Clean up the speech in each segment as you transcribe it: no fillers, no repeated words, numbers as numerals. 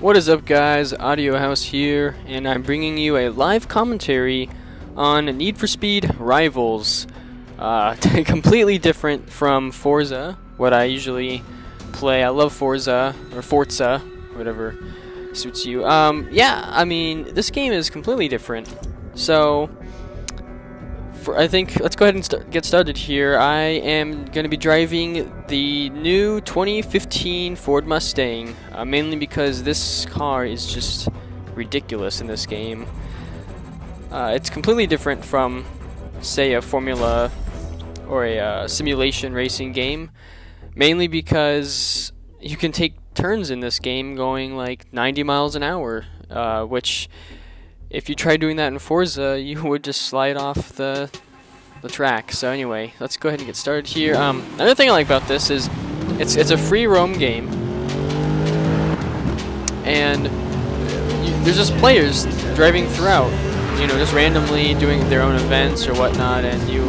What is up, guys? Audio House here, and I'm bringing you a live commentary on Need for Speed Rivals. Completely different from Forza, what I usually play. I love Forza, or Forza, whatever suits you. Yeah, I mean, this game is completely different. So, I think, let's go ahead and get started here. I am going to be driving the new 2015 Ford Mustang, mainly because this car is just ridiculous in this game. It's completely different from, say, a Formula or a simulation racing game, mainly because you can take turns in this game going like 90 miles an hour, which if you try doing that in Forza, you would just slide off the track. So anyway, let's go ahead and get started here. Another thing I like about this is it's a free roam game, and there's just players driving throughout, you know, just randomly doing their own events or whatnot, and you,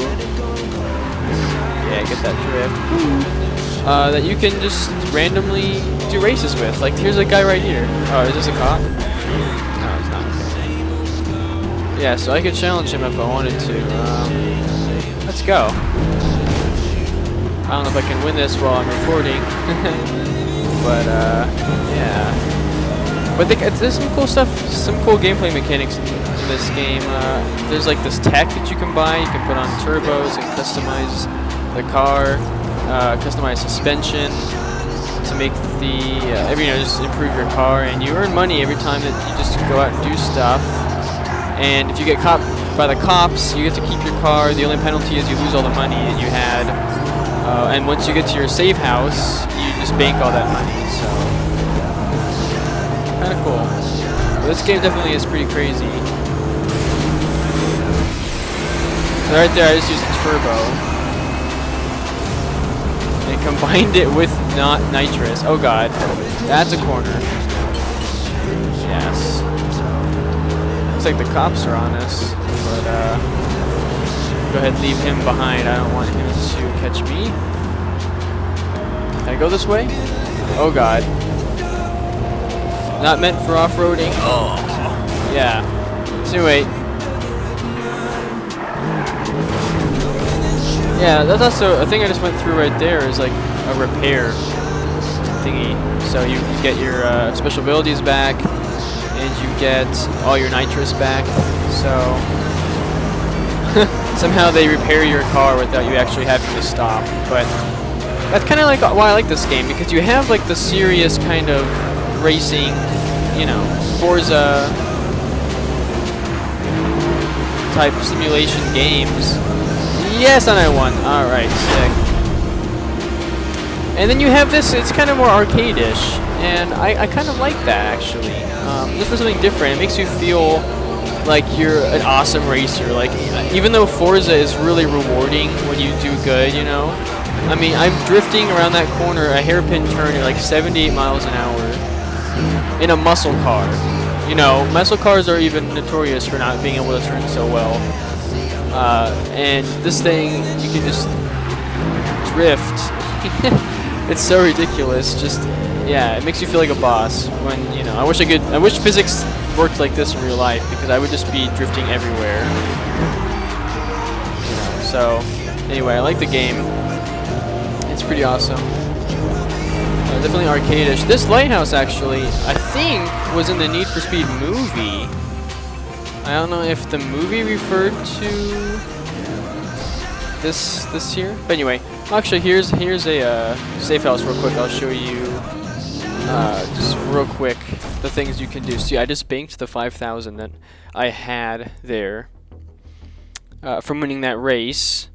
yeah, get that drift, that you can just randomly do races with. Like, here's a guy right here. Oh, is this a cop? No, it's not. Okay. Yeah, so I could challenge him if I wanted to. Let's go. I don't know if I can win this while I'm recording, but yeah. But there's some cool stuff, some cool gameplay mechanics in this game. There's like this tech that you can buy. You can put on turbos and customize the car, customize suspension to make the you know, just improve your car, and you earn money every time that you just go out and do stuff. And if you get caught by the cops, you get to keep your car. The only penalty is you lose all the money that you had. And once you get to your safe house, you just bank all that money. So, kind of cool. But this game definitely is pretty crazy. So right there, I just used a turbo and combined it with not nitrous. Oh god, that's a corner. Yes. Looks like the cops are on us, but go ahead and leave him behind. I don't want him to catch me. Can I go this way? Oh god. Not meant for off-roading. Oh. Yeah. So anyway. Yeah, that's also a thing I just went through right there, is like a repair thingy. So you get your special abilities back, and you get all your nitrous back. So somehow they repair your car without you actually having to stop. But that's kind of like why I like this game, because you have like the serious kind of racing, you know, Forza type simulation games. Yes, and I won. Alright, sick. And then you have this, it's kind of more arcade-ish, and I kind of like that, actually. This was something different. It makes you feel like you're an awesome racer. Like, even though Forza is really rewarding when you do good, you know? I mean, I'm drifting around that corner, a hairpin turn at like 78 miles an hour in a muscle car. You know, muscle cars are even notorious for not being able to turn so well. And this thing, you can just drift. It's so ridiculous. Just, yeah, it makes you feel like a boss. When, you know, I wish physics worked like this in real life, because I would just be drifting everywhere. You know, so anyway, I like the game. It's pretty awesome. Definitely arcade-ish. This lighthouse, actually, I think was in the Need for Speed movie. I don't know if the movie referred to this here, but anyway. Actually, here's a safe house real quick. I'll show you just real quick the things you can do. See, I just banked the 5,000 that I had there from winning that race.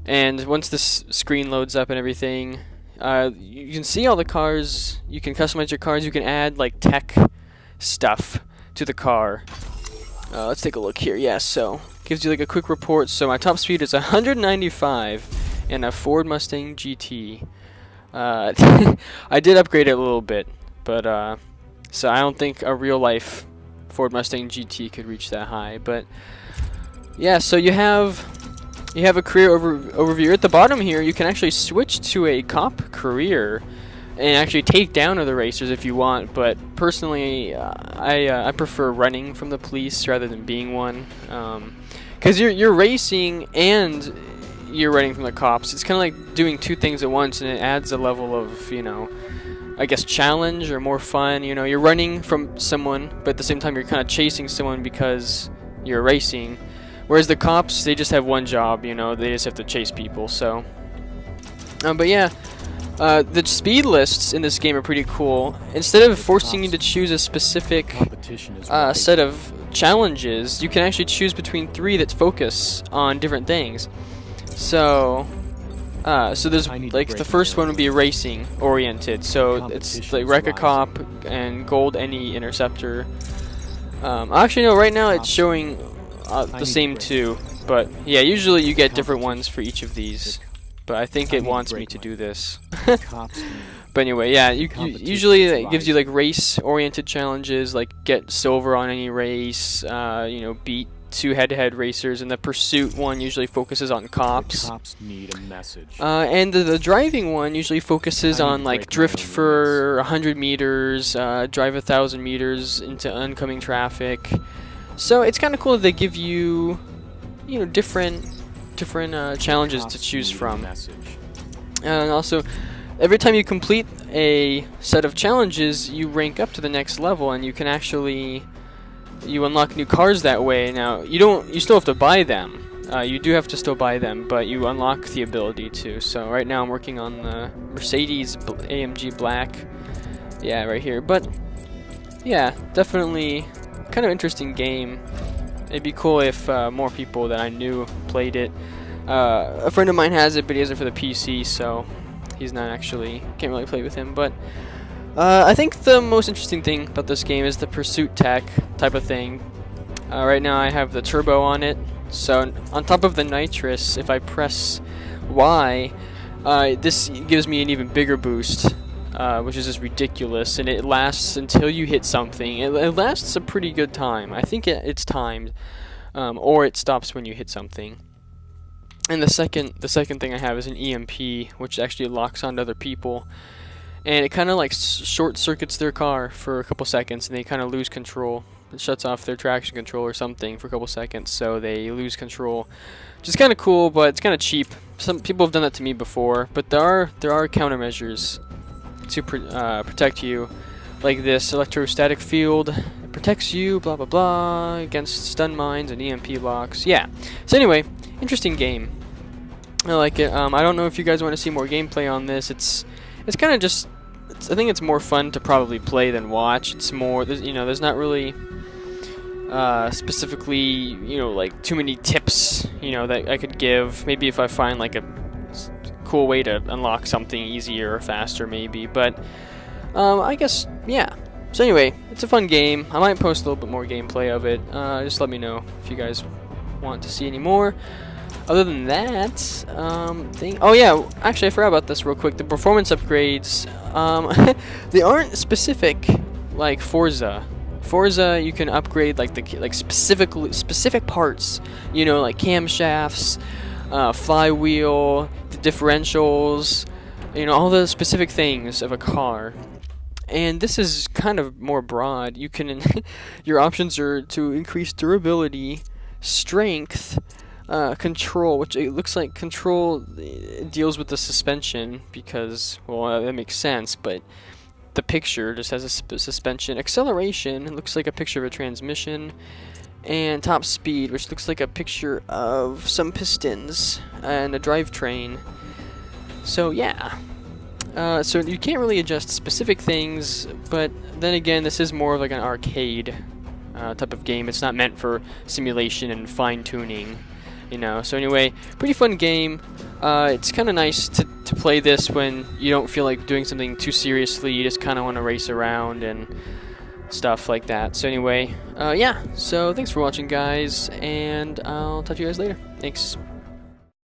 And once this screen loads up and everything, you can see all the cars. You can customize your cars. You can add like tech stuff to the car. Let's take a look here. Yes, so gives you like a quick report. So my top speed is 195 in a Ford Mustang GT. I did upgrade it a little bit, but so I don't think a real life Ford Mustang GT could reach that high. But yeah, so you have a career overview. At the bottom here, you can actually switch to a cop career. and actually take down other racers if you want. But personally, I prefer running from the police rather than being one, because you're racing and you're running from the cops. It's kind of like doing two things at once, and it adds a level of, you know, I guess challenge or more fun. You know, you're running from someone, but at the same time you're kind of chasing someone because you're racing. Whereas the cops, they just have one job, you know, they just have to chase people. So, but yeah, the speed lists in this game are pretty cool. Instead of forcing you to choose a specific set of challenges, you can actually choose between 3 that focus on different things. So there's like the first one would be racing oriented. So it's like Wreck a Cop and Gold Any Interceptor. Actually no, right now it's showing the same 2, but yeah, usually you get different ones for each of these. But I think it wants me to do this. But anyway, yeah, usually it gives you like race-oriented challenges, like get silver on any race, you know, beat 2 head-to-head racers, and the pursuit one usually focuses on cops. Cops need a message. And the driving one usually focuses on like drift for 100 meters, drive 1,000 meters into oncoming traffic. So it's kind of cool that they give you, you know, different challenges to choose from. And also, every time you complete a set of challenges, you rank up to the next level, and you can actually unlock new cars that way. Now you still have to buy them. You do have to still buy them, but you unlock the ability to. So right now I'm working on the Mercedes AMG Black. Yeah, right here. But yeah, definitely kind of interesting game. It'd be cool if more people that I knew played it. A friend of mine has it, but he has it for the PC, so he's not actually, can't really play with him. But I think the most interesting thing about this game is the pursuit tech type of thing. Right now I have the turbo on it, so on top of the nitrous, if I press Y, this gives me an even bigger boost, which is just ridiculous, and it lasts until you hit something. It lasts a pretty good time. I think it's timed, or it stops when you hit something. And the second thing I have is an EMP, which actually locks onto other people. And it kind of like short circuits their car for a couple seconds, and they kind of lose control. It shuts off their traction control or something for a couple seconds, so they lose control. Which is kind of cool, but it's kind of cheap. Some people have done that to me before, but there are countermeasures to protect you, like this electrostatic field. It protects you, blah blah blah, against stun mines and EMP locks. Yeah. So anyway, interesting game. I like it. I don't know if you guys want to see more gameplay on this. It's kind of just, I think it's more fun to probably play than watch. It's more, you know, there's not really specifically, you know, like too many tips, you know, that I could give. Maybe if I find like a cool way to unlock something easier or faster, maybe. But I guess, yeah. So anyway, it's a fun game. I might post a little bit more gameplay of it. Just let me know if you guys want to see any more. Other than that, oh yeah, actually I forgot about this real quick. The performance upgrades, they aren't specific like Forza. Forza, you can upgrade like specific parts, you know, like camshafts, flywheel, the differentials, you know, all the specific things of a car. And this is kind of more broad. You can, your options are to increase durability, strength, control, which it looks like control deals with the suspension because, well, that makes sense, but the picture just has a suspension. Acceleration, it looks like a picture of a transmission. And top speed, which looks like a picture of some pistons and a drivetrain. So yeah. So you can't really adjust specific things, but then again, this is more of like an arcade type of game. It's not meant for simulation and fine-tuning, you know. So anyway, pretty fun game. It's kind of nice to play this when you don't feel like doing something too seriously. You just kind of want to race around and stuff like that. So anyway, yeah. So thanks for watching, guys, and I'll talk to you guys later. Thanks.